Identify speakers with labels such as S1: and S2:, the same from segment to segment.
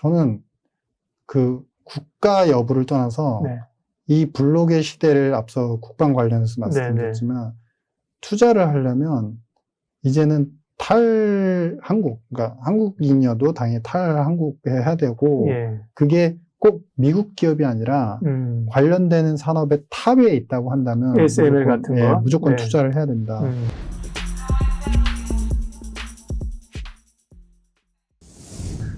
S1: 저는 그 국가 여부를 떠나서
S2: 네.
S1: 이 블록의 시대를 앞서 국방 관련해서 말씀드렸지만 투자를 하려면 이제는 탈한국, 그러니까 한국인이어도 당연히 탈한국에 해야 되고
S2: 예.
S1: 그게 꼭 미국 기업이 아니라 관련되는 산업의 탑에 있다고 한다면
S2: ASML 같은 거?
S1: 무조건
S2: 네.
S1: 투자를 해야 된다.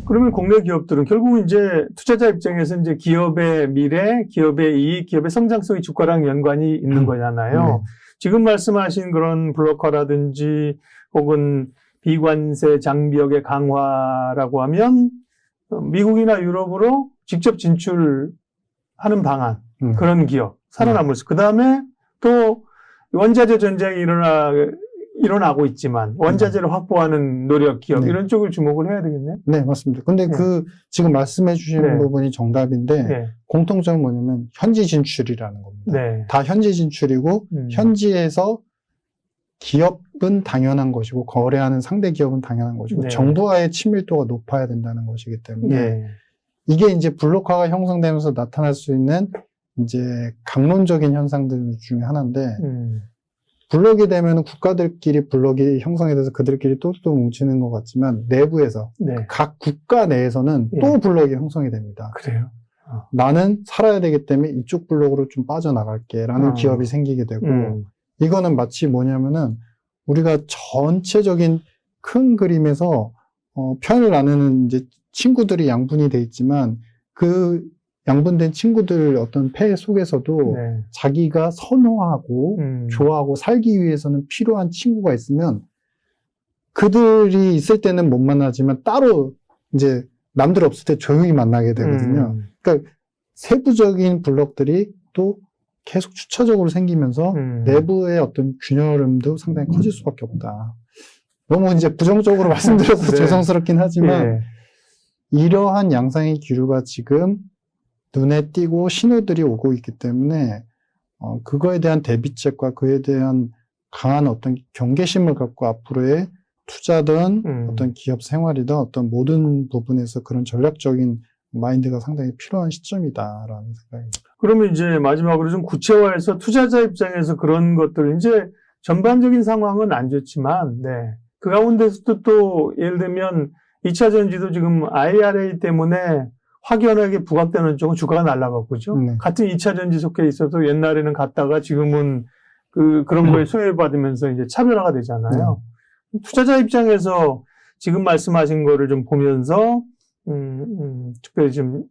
S2: 그러면 국내 기업들은 결국 이제 투자자 입장에서 이제 기업의 미래, 기업의 이익, 기업의 성장성이 주가랑 연관이 있는 거잖아요.
S1: 네.
S2: 지금 말씀하신 그런 블로커라든지 혹은 비관세 장벽의 강화라고 하면 미국이나 유럽으로 직접 진출하는 방안, 그런 기업, 살아남을 수. 그 다음에 또 원자재 전쟁이 일어나고 있지만 원자재를 확보하는 노력 기업 이런 쪽을 주목을 해야 되겠네요.
S1: 네, 맞습니다. 근데 그 지금 말씀해 주신 부분이 정답인데 공통점은 뭐냐면 현지 진출이라는 겁니다. 다 현지 진출이고 현지에서 기업은 당연한 것이고 거래하는 상대 기업은 당연한 것이고 정부와의 친밀도가 높아야 된다는 것이기 때문에 이게 이제 블록화가 형성되면서 나타날 수 있는 이제 강론적인 현상들 중에 하나인데 블록이 되면 국가들끼리 블록이 형성이 돼서 그들끼리 또 뭉치는 것 같지만 내부에서 각 국가 내에서는 또 블록이 형성이 됩니다.
S2: 그래요?
S1: 나는 살아야 되기 때문에 이쪽 블록으로 좀 빠져나갈게 라는 기업이 생기게 되고 이거는 마치 뭐냐면은 우리가 전체적인 큰 그림에서 편을 나누는 이제 친구들이 양분이 돼 있지만 그 양분된 친구들 어떤 폐 속에서도 자기가 선호하고 좋아하고 살기 위해서는 필요한 친구가 있으면 그들이 있을 때는 못 만나지만 따로 이제 남들 없을 때 조용히 만나게 되거든요. 그러니까 세부적인 블록들이 또 계속 추차적으로 생기면서 내부의 어떤 균열음도 상당히 커질 수밖에 없다. 너무 이제 부정적으로 말씀드려서 죄송스럽긴 하지만 이러한 양상의 기류가 지금 눈에 띄고 신호들이 오고 있기 때문에 그거에 대한 대비책과 그에 대한 강한 어떤 경계심을 갖고 앞으로의 투자든 어떤 기업 생활이든 어떤 모든 부분에서 그런 전략적인 마인드가 상당히 필요한 시점이다라는 생각입니다.
S2: 그러면 이제 마지막으로 좀 구체화해서 투자자 입장에서 그런 것들 이제 전반적인 상황은 안 좋지만 그 가운데서도 또 예를 들면 2차 전지도 지금 IRA 때문에 확연하게 부각되는 쪽은 주가가 날아가고 그죠? 같은 2차 전지 속해 있어도 옛날에는 갔다가 지금은 그런 거에 소외받으면서 이제 차별화가 되잖아요. 투자자 입장에서 지금 말씀하신 거를 좀 보면서 특별히 좀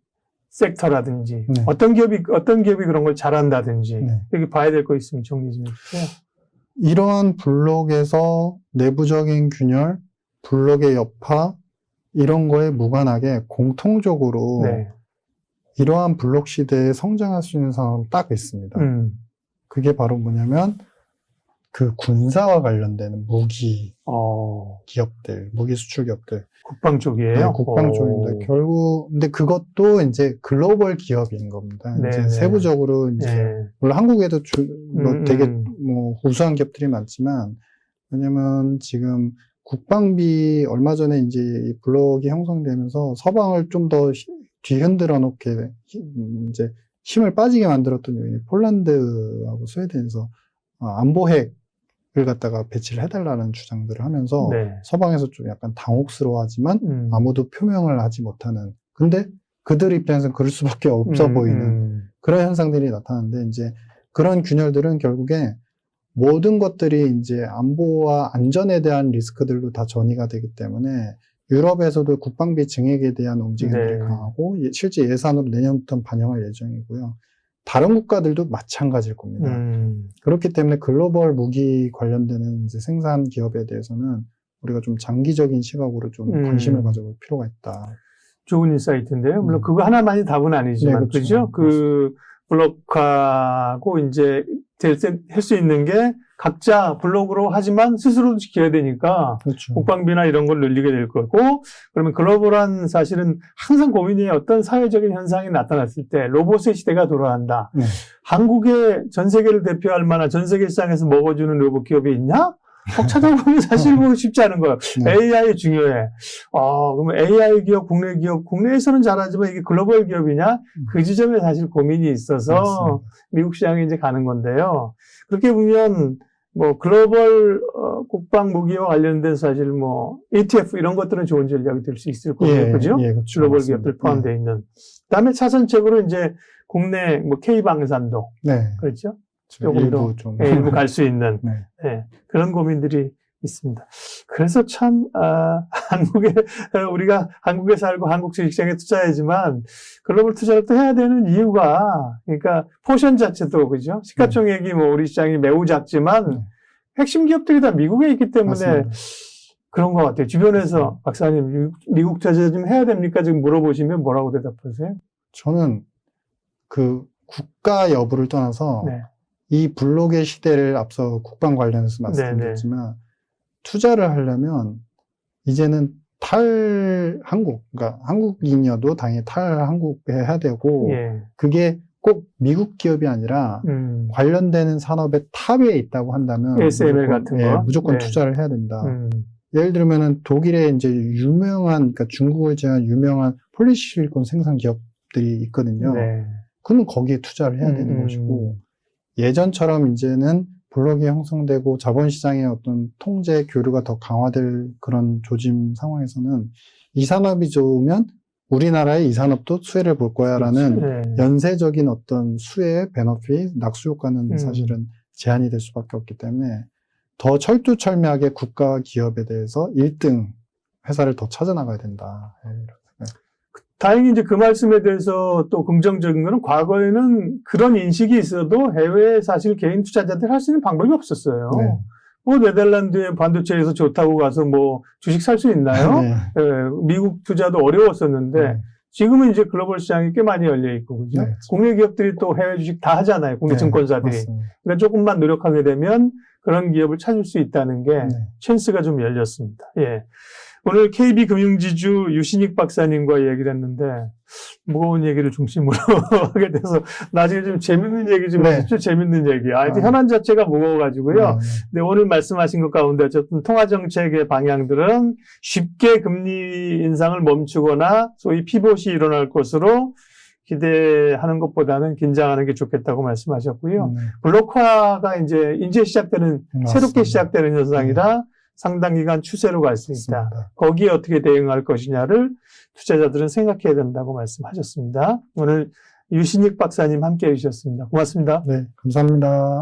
S2: 섹터라든지 어떤 기업이 그런 걸 잘한다든지 여기 봐야 될 거 있으면 정리 좀 해주세요.
S1: 이러한 블록에서 내부적인 균열, 블록의 여파 이런 거에 무관하게 공통적으로 이러한 블록 시대에 성장할 수 있는 상황은 딱 있습니다. 그게 바로 뭐냐면 그 군사와 관련되는 무기 기업들, 무기 수출 기업들.
S2: 국방 쪽이에요?
S1: 네, 국방 쪽인데 결국 근데 그것도 이제 글로벌 기업인 겁니다. 이제 세부적으로 이제 물론 한국에도 되게 우수한 기업들이 많지만 왜냐면 지금 국방비 얼마 전에 이제 이 블록이 형성되면서 서방을 좀 더 뒤흔들어 놓게 이제 힘을 빠지게 만들었던 요인이 폴란드하고 스웨덴에서 안보핵을 갖다가 배치를 해달라는 주장들을 하면서 서방에서 좀 약간 당혹스러워하지만 아무도 표명을 하지 못하는 근데 그들 입장에서는 그럴 수밖에 없어 보이는 그런 현상들이 나타나는데 이제 그런 균열들은 결국에 모든 것들이 이제 안보와 안전에 대한 리스크들로 다 전이가 되기 때문에 유럽에서도 국방비 증액에 대한 움직임들이 강하고 실제 예산으로 내년부터 반영할 예정이고요. 다른 국가들도 마찬가지일 겁니다. 그렇기 때문에 글로벌 무기 관련되는 이제 생산 기업에 대해서는 우리가 좀 장기적인 시각으로 좀 관심을 가져볼 필요가 있다.
S2: 좋은 인사이트인데요. 물론 그거 하나만이 답은 아니지만, 그죠? 그 블록하고 이제 할 수 있는 게 각자 블록으로 하지만 스스로도 지켜야 되니까 국방비나 이런 걸 늘리게 될 거고 그러면 글로벌한 사실은 항상 고민이 어떤 사회적인 현상이 나타났을 때 로봇의 시대가 돌아간다. 한국의 전 세계를 대표할 만한 전 세계 시장에서 먹어주는 로봇 기업이 있냐? 찾아보면 사실 뭐 쉽지 않은 거예요.
S1: 네.
S2: AI 중요해. 그러면 AI 기업, 국내 기업, 국내에서는 잘하지만 이게 글로벌 기업이냐? 그 지점에 사실 고민이 있어서
S1: 맞습니다.
S2: 미국 시장에 이제 가는 건데요. 그렇게 보면 뭐 글로벌 국방 무기와 관련된 사실 뭐 ETF 이런 것들은 좋은 전략이 될 수 있을 거고요.
S1: 예,
S2: 그죠?
S1: 예, 그렇죠.
S2: 글로벌
S1: 맞습니다.
S2: 기업들 포함되어 있는. 그다음에 차선책으로 이제 국내 뭐 K방산도
S1: 네.
S2: 그렇죠?
S1: 일부
S2: 조금 더
S1: 좀.
S2: 일부 갈 수 있는
S1: 네.
S2: 네, 그런 고민들이 있습니다. 그래서 참 우리가 한국에 살고 한국 주식시장에 투자하지만 글로벌 투자를 또 해야 되는 이유가 그러니까 포션 자체도 그죠? 시가총액이 뭐 우리 시장이 매우 작지만
S1: 네.
S2: 핵심 기업들이 다 미국에 있기 때문에
S1: 맞습니다.
S2: 그런 것 같아요. 주변에서 박사님 미국 투자 좀 해야 됩니까? 지금 물어보시면 뭐라고 대답하세요?
S1: 저는 그 국가 여부를 떠나서
S2: 네.
S1: 이 블록의 시대를 앞서 국방 관련해서 말씀드렸지만 투자를 하려면 이제는 그러니까 한국인이어도 당연히 탈한국에 해야 되고
S2: 예.
S1: 그게 꼭 미국 기업이 아니라 관련되는 산업의 탑에 있다고 한다면
S2: ASML 같은 거?
S1: 무조건
S2: 네.
S1: 투자를 해야 된다. 예를 들면은 독일에 이제 그러니까 중국을 제한 유명한 폴리실리콘 생산 기업들이 있거든요.
S2: 네.
S1: 그러면 거기에 투자를 해야 되는 것이고 예전처럼 이제는 블록이 형성되고 자본시장의 어떤 통제 교류가 더 강화될 그런 조짐 상황에서는 이 산업이 좋으면 우리나라의 이 산업도 수혜를 볼 거야라는
S2: 네.
S1: 연쇄적인 어떤 수혜, 베너핏, 낙수 효과는 사실은 제한이 될 수밖에 없기 때문에 더 철두철미하게 국가 기업에 대해서 1등 회사를 더 찾아나가야 된다.
S2: 다행히 이제 그 말씀에 대해서 또 긍정적인 거는 과거에는 그런 인식이 있어도 해외에 사실 개인 투자자들 할 수 있는 방법이 없었어요.
S1: 네.
S2: 뭐 네덜란드의 반도체에서 좋다고 가서 뭐 주식 살 수 있나요?
S1: 네.
S2: 미국 투자도 어려웠었는데
S1: 네.
S2: 지금은 이제 글로벌 시장이 꽤 많이 열려 있고 그죠?
S1: 네.
S2: 국내 기업들이 또 해외 주식 다 하잖아요. 국내
S1: 네,
S2: 증권사들이.
S1: 맞습니다.
S2: 그러니까 조금만 노력하게 되면 그런 기업을 찾을 수 있다는 게
S1: 네.
S2: 찬스가 좀 열렸습니다. 예. 오늘 KB금융지주 유신익 박사님과 얘기를 했는데 무거운 얘기를 중심으로 하게 돼서 나중에 좀 재밌는 얘기 좀 해주십시오. 재밌는 얘기. 현안 자체가 무거워가지고요. 근데 오늘 말씀하신 것 가운데 어쨌든 통화정책의 방향들은 쉽게 금리 인상을 멈추거나 소위 피봇이 일어날 것으로 기대하는 것보다는 긴장하는 게 좋겠다고 말씀하셨고요. 블록화가 이제 시작되는, 새롭게 시작되는 현상이라 상당 기간 추세로 갈 수 있다.
S1: 맞습니다.
S2: 거기에 어떻게 대응할 것이냐를 투자자들은 생각해야 된다고 말씀하셨습니다. 오늘 유신익 박사님 함께 해주셨습니다. 고맙습니다.
S1: 네, 감사합니다.